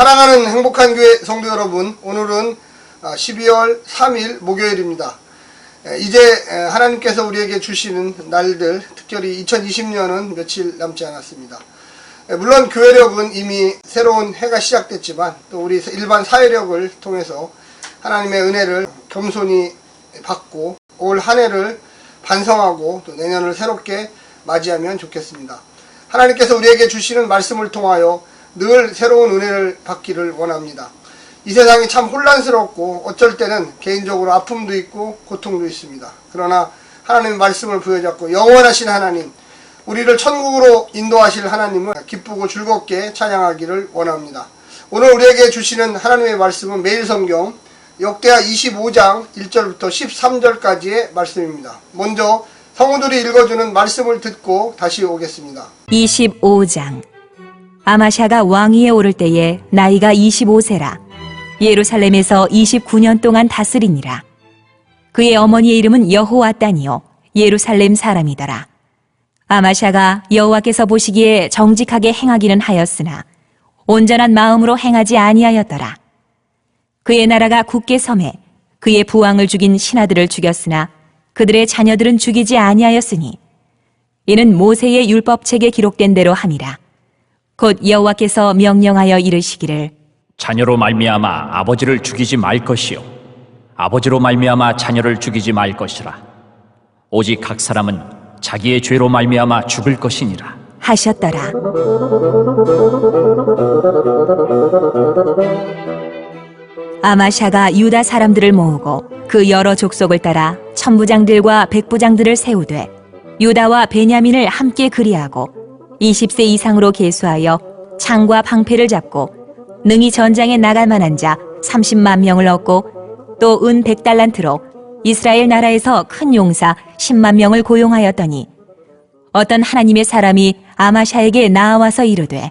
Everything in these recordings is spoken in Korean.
사랑하는 행복한 교회 성도 여러분, 오늘은 12월 3일 목요일입니다. 이제 하나님께서 우리에게 주시는 날들, 특별히 2020년은 며칠 남지 않았습니다. 물론 교회력은 이미 새로운 해가 시작됐지만 또 우리 일반 사회력을 통해서 하나님의 은혜를 겸손히 받고 올 한 해를 반성하고 또 내년을 새롭게 맞이하면 좋겠습니다. 하나님께서 우리에게 주시는 말씀을 통하여 늘 새로운 은혜를 받기를 원합니다. 이 세상이 참 혼란스럽고 어쩔 때는 개인적으로 아픔도 있고 고통도 있습니다. 그러나 하나님의 말씀을 부여잡고 영원하신 하나님, 우리를 천국으로 인도하실 하나님을 기쁘고 즐겁게 찬양하기를 원합니다. 오늘 우리에게 주시는 하나님의 말씀은 매일 성경 역대하 25장 1절부터 13절까지의 말씀입니다. 먼저 성우들이 읽어주는 말씀을 듣고 다시 오겠습니다. 25장. 아마샤가 왕위에 오를 때에 나이가 25세라. 예루살렘에서 29년 동안 다스리니라. 그의 어머니의 이름은 여호와따니요 예루살렘 사람이더라. 아마샤가 여호와께서 보시기에 정직하게 행하기는 하였으나 온전한 마음으로 행하지 아니하였더라. 그의 나라가 굳게 섬에 그의 부왕을 죽인 신하들을 죽였으나 그들의 자녀들은 죽이지 아니하였으니 이는 모세의 율법책에 기록된 대로 함이라. 곧 여호와께서 명령하여 이르시기를 자녀로 말미암아 아버지를 죽이지 말 것이요 아버지로 말미암아 자녀를 죽이지 말 것이라. 오직 각 사람은 자기의 죄로 말미암아 죽을 것이니라 하셨더라. 아마샤가 유다 사람들을 모으고 그 여러 족속을 따라 천부장들과 백부장들을 세우되 유다와 베냐민을 함께 그리하고 20세 이상으로 계수하여 창과 방패를 잡고 능히 전장에 나갈 만한 자 30만 명을 얻고 또 은 100달란트로 이스라엘 나라에서 큰 용사 10만 명을 고용하였더니 어떤 하나님의 사람이 아마샤에게 나와서 이르되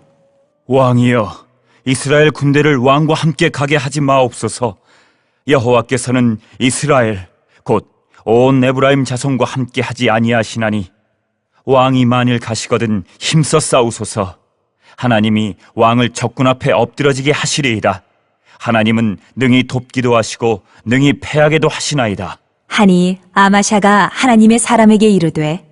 왕이여, 이스라엘 군대를 왕과 함께 가게 하지 마옵소서. 여호와께서는 이스라엘 곧 온 에브라임 자손과 함께 하지 아니하시나니 왕이 만일 가시거든 힘써 싸우소서. 하나님이 왕을 적군 앞에 엎드러지게 하시리이다. 하나님은 능히 돕기도 하시고 능히 패하게도 하시나이다. 하니 아마샤가 하나님의 사람에게 이르되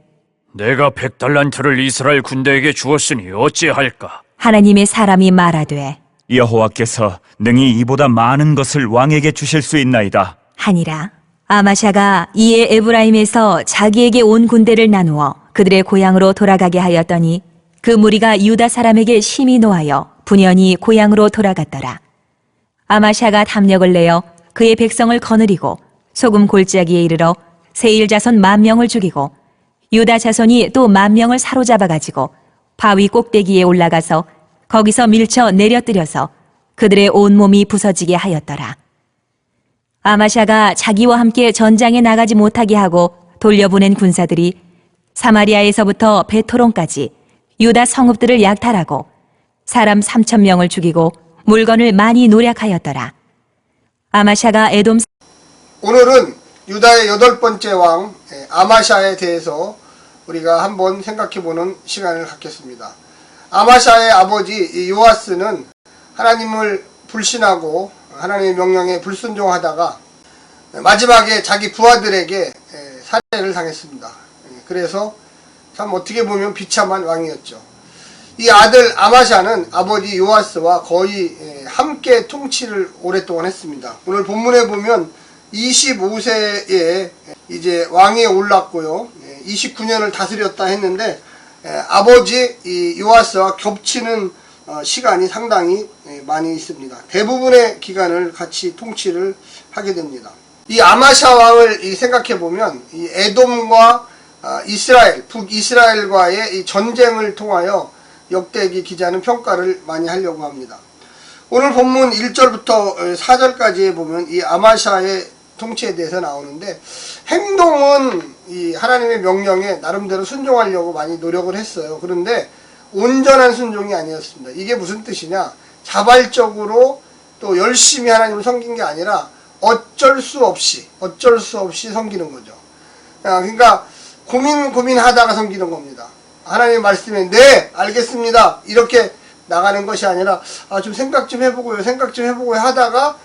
내가 100달란트를 이스라엘 군대에게 주었으니 어찌할까? 하나님의 사람이 말하되 여호와께서 능히 이보다 많은 것을 왕에게 주실 수 있나이다 하니라. 아마샤가 이에 에브라임에서 자기에게 온 군대를 나누어 그들의 고향으로 돌아가게 하였더니 그 무리가 유다 사람에게 심히 노하여 분연히 고향으로 돌아갔더라. 아마샤가 담력을 내어 그의 백성을 거느리고 소금 골짜기에 이르러 세일 자손 10,000명을 죽이고 유다 자손이 또 10,000명을 사로잡아 가지고 바위 꼭대기에 올라가서 거기서 밀쳐 내려뜨려서 그들의 온몸이 부서지게 하였더라. 아마샤가 자기와 함께 전장에 나가지 못하게 하고 돌려보낸 군사들이 사마리아에서부터 베토론까지 유다 성읍들을 약탈하고 사람 3,000명을 죽이고 물건을 많이 노략하였더라. 아마샤가 에돔. 오늘은 유다의 8번째 왕 아마샤에 대해서 우리가 한번 생각해보는 시간을 갖겠습니다. 아마샤의 아버지 요아스는 하나님을 불신하고 하나님의 명령에 불순종하다가 마지막에 자기 부하들에게 살해를 당했습니다. 그래서 참 어떻게 보면 비참한 왕이었죠. 이 아들 아마샤는 아버지 요아스와 거의 함께 통치를 오랫동안 했습니다. 오늘 본문에 보면 25세에 이제 왕위에 올랐고요. 29년을 다스렸다 했는데 아버지 이 요아스와 겹치는 시간이 상당히 많이 있습니다. 대부분의 기간을 같이 통치를 하게 됩니다. 이 아마샤 왕을 생각해 보면 이 에돔과 이스라엘, 북이스라엘과의 이 전쟁을 통하여 역대기 기자는 평가를 많이 하려고 합니다. 오늘 본문 1절부터 4절까지에 보면 이 아마샤의 통치에 대해서 나오는데 행동은 이 하나님의 명령에 나름대로 순종하려고 많이 노력을 했어요. 그런데 온전한 순종이 아니었습니다. 이게 무슨 뜻이냐? 자발적으로 또 열심히 하나님을 섬긴 게 아니라 어쩔 수 없이 섬기는 거죠. 그러니까 고민하다가 섬기는 겁니다. 하나님의 말씀에 네 알겠습니다 이렇게 나가는 것이 아니라 좀 생각 좀 해보고요, 생각 좀 해보고요 하다가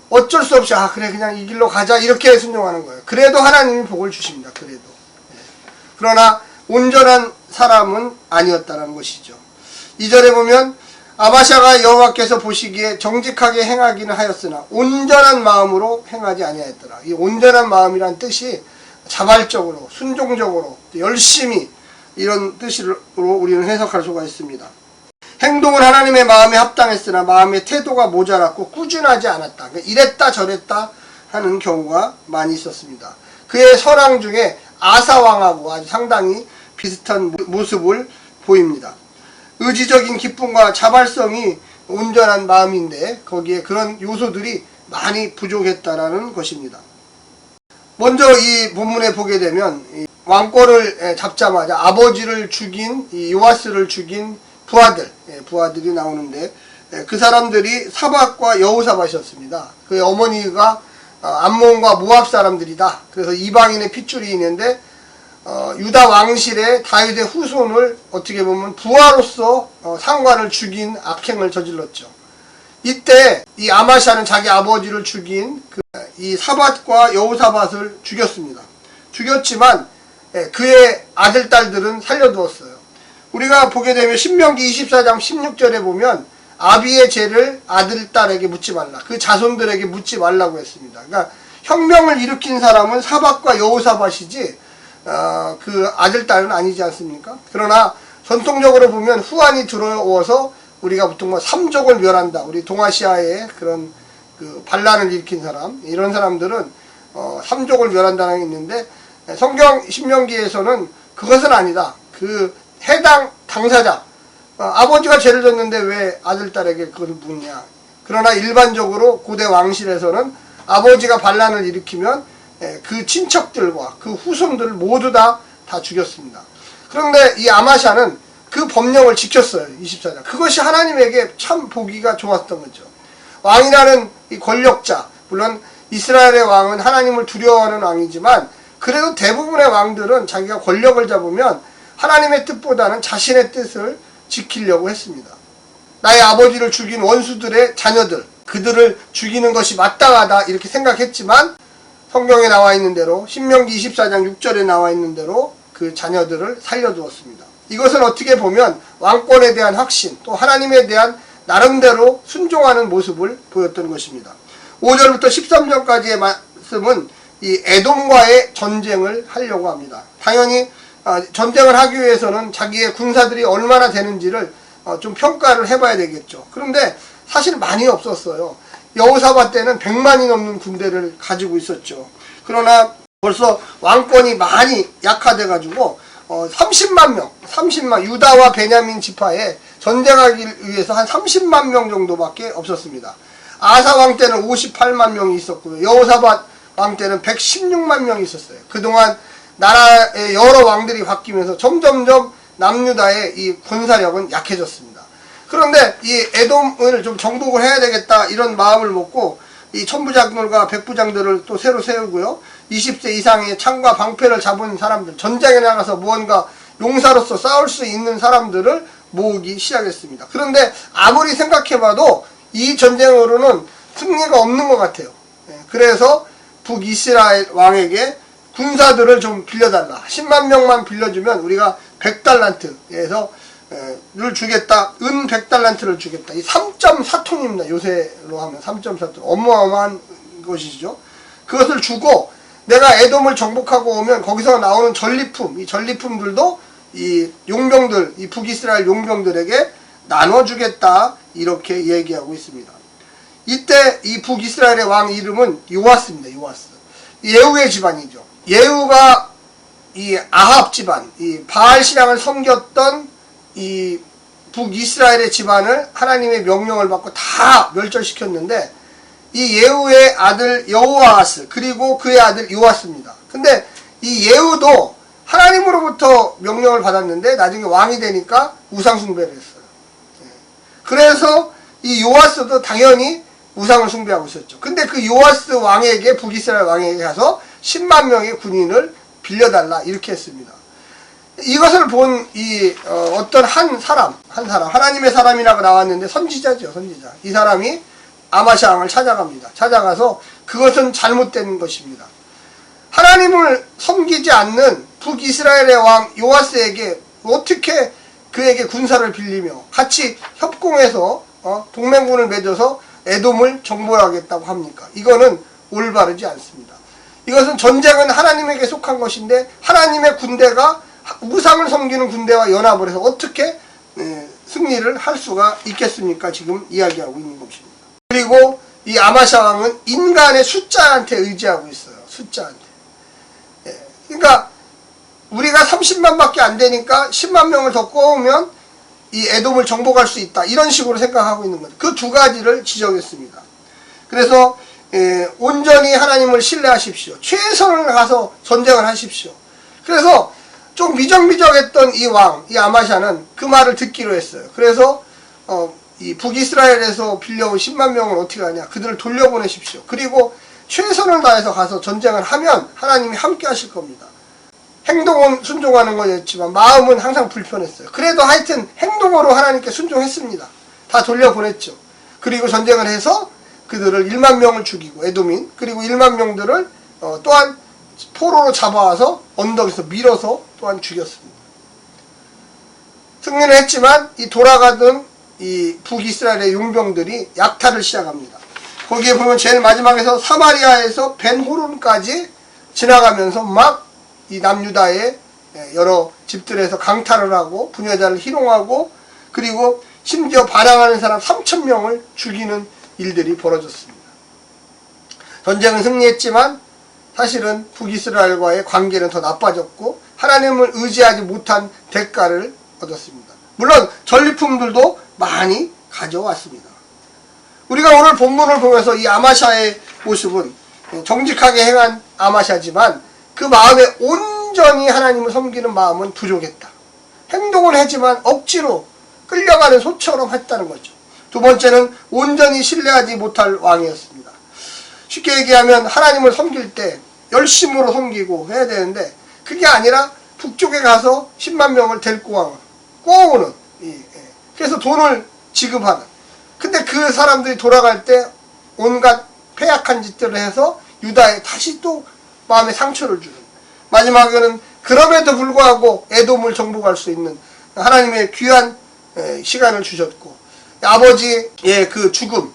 어쩔 수 없이 그래 그냥 이 길로 가자 이렇게 순종하는 거예요. 그래도 하나님이 복을 주십니다. 그래도. 그러나 온전한 사람은 아니었다는 것이죠. 2절에 보면 아마샤가 여호와께서 보시기에 정직하게 행하기는 하였으나 온전한 마음으로 행하지 아니하였더라. 이 온전한 마음이란 뜻이 자발적으로, 순종적으로, 열심히 이런 뜻으로 우리는 해석할 수가 있습니다. 행동은 하나님의 마음에 합당했으나 마음의 태도가 모자랐고 꾸준하지 않았다. 그러니까 이랬다 저랬다 하는 경우가 많이 있었습니다. 그의 선왕 중에 아사왕하고 아주 상당히 비슷한 모습을 보입니다. 의지적인 기쁨과 자발성이 온전한 마음인데 거기에 그런 요소들이 많이 부족했다라는 것입니다. 먼저 이 본문에 보게 되면 왕권을 잡자마자 아버지를 죽인 요아스를 죽인 부하들이 나오는데 그 사람들이 사밧과 여호사밧이었습니다. 그의 어머니가 암몬과 모압 사람들이다. 그래서 이방인의 핏줄이 있는데 유다 왕실의 다윗의 후손을 어떻게 보면 부하로서 상관을 죽인 악행을 저질렀죠. 이때 이 아마샤는 자기 아버지를 죽인 이 사밧과 여호사밧을 죽였습니다. 죽였지만 그의 아들 딸들은 살려두었어요. 우리가 보게 되면 신명기 24장 16절에 보면 아비의 죄를 아들 딸에게 묻지 말라. 그 자손들에게 묻지 말라고 했습니다. 그러니까 혁명을 일으킨 사람은 사밧과 여호사밧이지 그 아들 딸은 아니지 않습니까? 그러나 전통적으로 보면 후한이 들어와서 우리가 보통 삼족을 멸한다. 우리 동아시아의 그런 그 반란을 일으킨 사람, 이런 사람들은 삼족을 멸한다는 게 있는데 성경 신명기에서는 그것은 아니다. 그 해당 당사자, 아버지가 죄를 졌는데 왜 아들 딸에게 그걸 묻냐. 그러나 일반적으로 고대 왕실에서는 아버지가 반란을 일으키면 그 친척들과 그 후손들을 모두 다 죽였습니다. 그런데 이 아마샤는 그 법령을 지켰어요. 24장. 그것이 하나님에게 참 보기가 좋았던 거죠. 왕이라는 이 권력자, 물론 이스라엘의 왕은 하나님을 두려워하는 왕이지만 그래도 대부분의 왕들은 자기가 권력을 잡으면 하나님의 뜻보다는 자신의 뜻을 지키려고 했습니다. 나의 아버지를 죽인 원수들의 자녀들, 그들을 죽이는 것이 마땅하다 이렇게 생각했지만 성경에 나와 있는 대로 신명기 24장 6절에 나와 있는 대로 그 자녀들을 살려두었습니다. 이것은 어떻게 보면 왕권에 대한 확신, 또 하나님에 대한 나름대로 순종하는 모습을 보였던 것입니다. 5절부터 13절까지의 말씀은 이 에돔과의 전쟁을 하려고 합니다. 당연히 전쟁을 하기 위해서는 자기의 군사들이 얼마나 되는지를 좀 평가를 해봐야 되겠죠. 그런데 사실 많이 없었어요. 여호사밧 때는 100만이 넘는 군대를 가지고 있었죠. 그러나 벌써 왕권이 많이 약화돼 가지고 30만 유다와 베냐민 지파에 전쟁하기 위해서 한 30만 명 정도밖에 없었습니다. 아사 왕 때는 58만 명이 있었고요. 여호사밧 왕 때는 116만 명이 있었어요. 그동안 나라의 여러 왕들이 바뀌면서 점점점 남유다의 이 군사력은 약해졌습니다. 그런데 이 에돔을 좀 정복을 해야 되겠다 이런 마음을 먹고 이 천부장들과 백부장들을 또 새로 세우고요. 20세 이상의 창과 방패를 잡은 사람들, 전장에 나가서 무언가 용사로서 싸울 수 있는 사람들을 모으기 시작했습니다. 그런데 아무리 생각해봐도 이 전쟁으로는 승리가 없는 것 같아요. 그래서 북이스라엘 왕에게 군사들을 좀 빌려달라. 10만 명만 빌려주면 우리가 100달란트에서 를 주겠다. 은 100달란트를 주겠다. 이 3.4톤입니다. 요새로 하면 3.4톤. 어마어마한 것이죠. 그것을 주고 내가 에돔을 정복하고 오면 거기서 나오는 전리품, 이 전리품들도 이 용병들, 이 북이스라엘 용병들에게 나눠주겠다. 이렇게 얘기하고 있습니다. 이때 이 북이스라엘의 왕 이름은 요아스입니다. 요아스. 예후의 집안이죠. 예후가 이 아합 집안, 이 바알 신앙을 섬겼던 이 북이스라엘의 집안을 하나님의 명령을 받고 다 멸절시켰는데 이 예후의 아들 여호아스 그리고 그의 아들 요아스입니다. 근데 이 예후도 하나님으로부터 명령을 받았는데 나중에 왕이 되니까 우상 숭배를 했어요. 그래서 이 요아스도 당연히 우상을 숭배하고 있었죠. 근데 그 요아스 왕에게 북이스라엘 왕에게 가서 10만 명의 군인을 빌려달라 이렇게 했습니다. 이것을 본 어떤 한 사람, 하나님의 사람이라고 나왔는데 선지자죠, 선지자. 이 사람이 아마샤 왕을 찾아갑니다. 찾아가서 그것은 잘못된 것입니다. 하나님을 섬기지 않는 북이스라엘의 왕 요아스에게 어떻게 그에게 군사를 빌리며 같이 협공해서 동맹군을 맺어서 에돔을 정벌하겠다고 합니까? 이거는 올바르지 않습니다. 이것은 전쟁은 하나님에게 속한 것인데 하나님의 군대가 우상을 섬기는 군대와 연합을 해서 어떻게 승리를 할 수가 있겠습니까? 지금 이야기하고 있는 것입니다. 그리고 이 아마샤 왕은 인간의 숫자한테 의지하고 있어요. 숫자한테. 그러니까 우리가 30만 밖에 안 되니까 10만 명을 더 꼬우면 이 에돔을 정복할 수 있다. 이런 식으로 생각하고 있는 거죠. 그 두 가지를 지적했습니다. 그래서 온전히 하나님을 신뢰하십시오. 최선을 가서 전쟁을 하십시오. 그래서 좀 미적미적했던 이 왕, 이 아마샤는 그 말을 듣기로 했어요. 그래서 이 북이스라엘에서 빌려온 10만 명을 어떻게 하냐. 그들을 돌려보내십시오. 그리고 최선을 다해서 가서 전쟁을 하면 하나님이 함께 하실 겁니다. 행동은 순종하는 거였지만 마음은 항상 불편했어요. 그래도 하여튼 행동으로 하나님께 순종했습니다. 다 돌려보냈죠. 그리고 전쟁을 해서 그들을 1만 명을 죽이고 에돔인 그리고 1만 명들을 또한 포로로 잡아와서 언덕에서 밀어서 또한 죽였습니다. 승리를 했지만 이 돌아가던 이 북이스라엘의 용병들이 약탈을 시작합니다. 거기에 보면 제일 마지막에서 사마리아에서 벤호론까지 지나가면서 막 이 남유다의 여러 집들에서 강탈을 하고 부녀자를 희롱하고 그리고 심지어 반항하는 사람 3,000명을 죽이는 일들이 벌어졌습니다. 전쟁은 승리했지만 사실은 북이스라엘과의 관계는 더 나빠졌고 하나님을 의지하지 못한 대가를 얻었습니다. 물론 전리품들도 많이 가져왔습니다. 우리가 오늘 본문을 보면서 이 아마샤의 모습은 정직하게 행한 아마샤지만 그 마음에 온전히 하나님을 섬기는 마음은 부족했다. 행동은 하지만 억지로 끌려가는 소처럼 했다는 거죠. 두 번째는 온전히 신뢰하지 못할 왕이었습니다. 쉽게 얘기하면 하나님을 섬길 때 열심으로 섬기고 해야 되는데 그게 아니라 북쪽에 가서 10만 명을 데리고 꼬우는 그래서 돈을 지급하는 근데 그 사람들이 돌아갈 때 온갖 패약한 짓들을 해서 유다에 다시 또 마음에 상처를 주는 마지막에는 그럼에도 불구하고 에돔을 정복할 수 있는 하나님의 귀한 시간을 주셨고 아버지의 그 죽음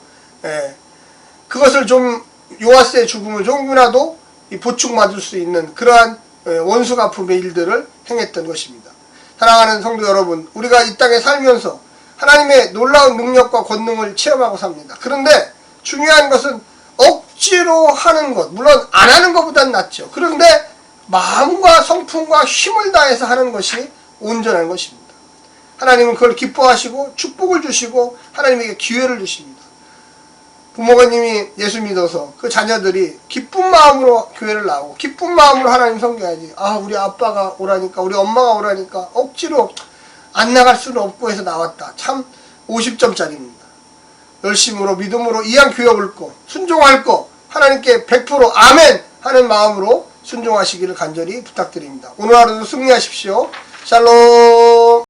그것을 좀 요아스의 죽음을 조금이라도 보충받을 수 있는 그러한 원수 갚음의 일들을 행했던 것입니다. 사랑하는 성도 여러분, 우리가 이 땅에 살면서 하나님의 놀라운 능력과 권능을 체험하고 삽니다. 그런데 중요한 것은 억지로 하는 것, 물론 안 하는 것보단 낫죠. 그런데 마음과 성품과 힘을 다해서 하는 것이 온전한 것입니다. 하나님은 그걸 기뻐하시고 축복을 주시고 하나님에게 기회를 주십니다. 부모님이 예수 믿어서 그 자녀들이 기쁜 마음으로 교회를 나오고 기쁜 마음으로 하나님 섬겨야지. 우리 아빠가 오라니까 우리 엄마가 오라니까 억지로 안 나갈 수는 없고 해서 나왔다. 참 50점짜리입니다. 열심으로 믿음으로 이왕 교회 올 거 순종할 거 하나님께 100% 아멘 하는 마음으로 순종하시기를 간절히 부탁드립니다. 오늘 하루도 승리하십시오. 샬롬.